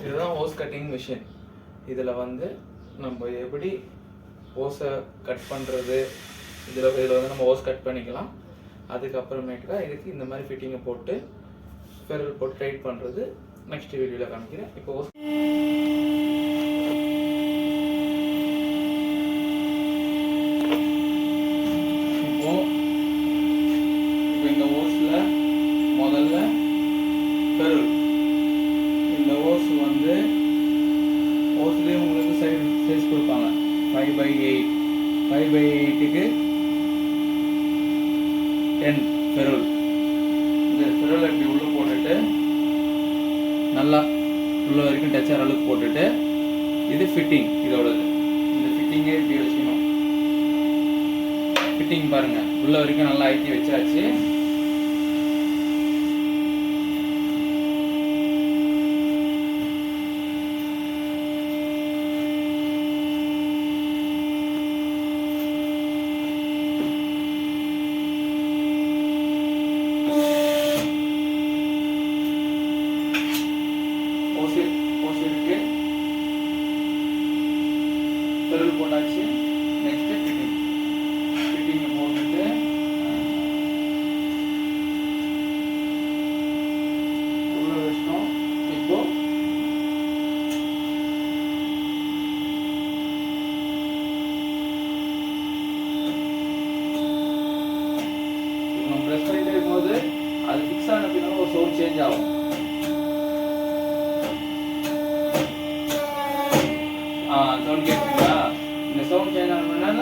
இதுதான் hose cutting machine. இதில் வந்து நம்ம எப்படி ஹோஸை கட் பண்ணுறது, இதில் வந்து நம்ம ஹோஸ் கட் பண்ணிக்கலாம். அதுக்கப்புறமேட்டுக்கா இதுக்கு இந்த மாதிரி ஃபிட்டிங்கை போட்டு ஃபெரல் போட்டு டைட் பண்ணுறது நெக்ஸ்ட் வீடியோவில் காமிக்கிறேன். இப்போ ஹோஸ் இந்த ஹோஸில் முதல்ல ஃபெரல், இந்த ஹோஸ் வந்து ஹோஸ்லேயே உங்களுக்கு சைஸ் கொடுப்பாங்க 5/8. 5/8க்கு 10 ஃபெரல். இந்த ஃபெரல் இப்படி உள்ளே போட்டுட்டு நல்லா உள்ள வரைக்கும் டச் ஆகிற அளவுக்கு போட்டுட்டு இது ஃபிட்டிங். இதோடது இந்த ஃபிட்டிங்கே இப்படி வச்சுக்கணும். ஃபிட்டிங் பாருங்கள், உள்ள வரைக்கும் நல்லா அழுத்தி வச்சாச்சு. இருக்கு ஃபெரல் போட்டாச்சு. நெக்ஸ்ட் ஃபிட்டிங் போட்டுட்டு உள்ள வச்சிட்டோம். இப்போ நம்ம ப்ரெஸ் பண்ணிட்டு இருக்கும்போது அது ஃபிக்ஸ் ஆன பின்னால ஒரு சவுண்ட் சேஞ்ச் ஆகும். சவுண்ட் கேட்குங்களா? இந்த சவுண்ட் சேஞ்ச் ஆனதுனால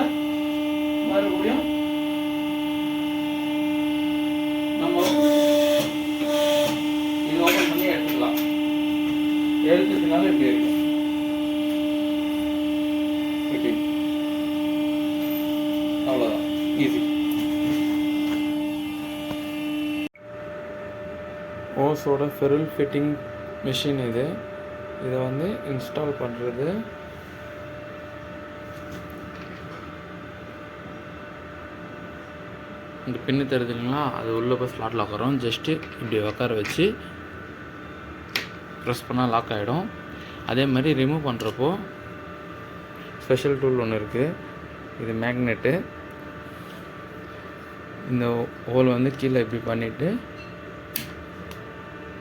மறுபடியும் நம்ம இது ஓப்பன் பண்ணி எடுத்துக்கலாம். எடுத்துக்கிறதுனால இப்படி இருக்கும். அவ்வளோதான், ஈஸி. ஹோஸோட ஃபெரல் ஃபிட்டிங் மிஷின் இது. இதை வந்து இன்ஸ்டால் பண்ணுறது இந்த பின்னு தெரியுதுங்களா, அது உள்ளே போய் ஸ்லாட்டில் உட்காரோம். ஜஸ்ட்டு இப்படி உட்கார வச்சு ப்ரெஸ் பண்ணால் லாக் ஆகிடும். அதே மாதிரி ரிமூவ் பண்ணுறப்போ ஸ்பெஷல் டூல் ஒன்று இருக்குது. இது மேக்னெட்டு. இந்த ஹோல் வந்து கீழே இப்படி பண்ணிவிட்டு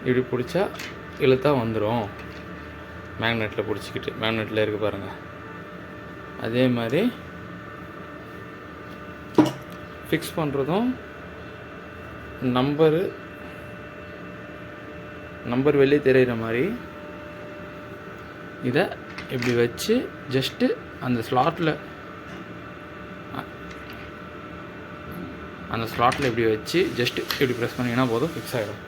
இப்படி பிடிச்சா இழுத்தா வந்துடும். மேக்னெட்டில் பிடிச்சிக்கிட்டு மேக்னெட்டில் இருக்குது பாருங்கள். அதே மாதிரி ஃபிக்ஸ் பண்ணுறதும் நம்பர் வெளியே தெரிகிற மாதிரி இதை இப்படி வச்சு ஜஸ்ட்டு அந்த ஸ்லாட்டில் இப்படி வச்சு ஜஸ்ட்டு இப்படி ப்ரெஸ் பண்ணிங்கன்னா போதும், ஃபிக்ஸ் ஆகிடும்.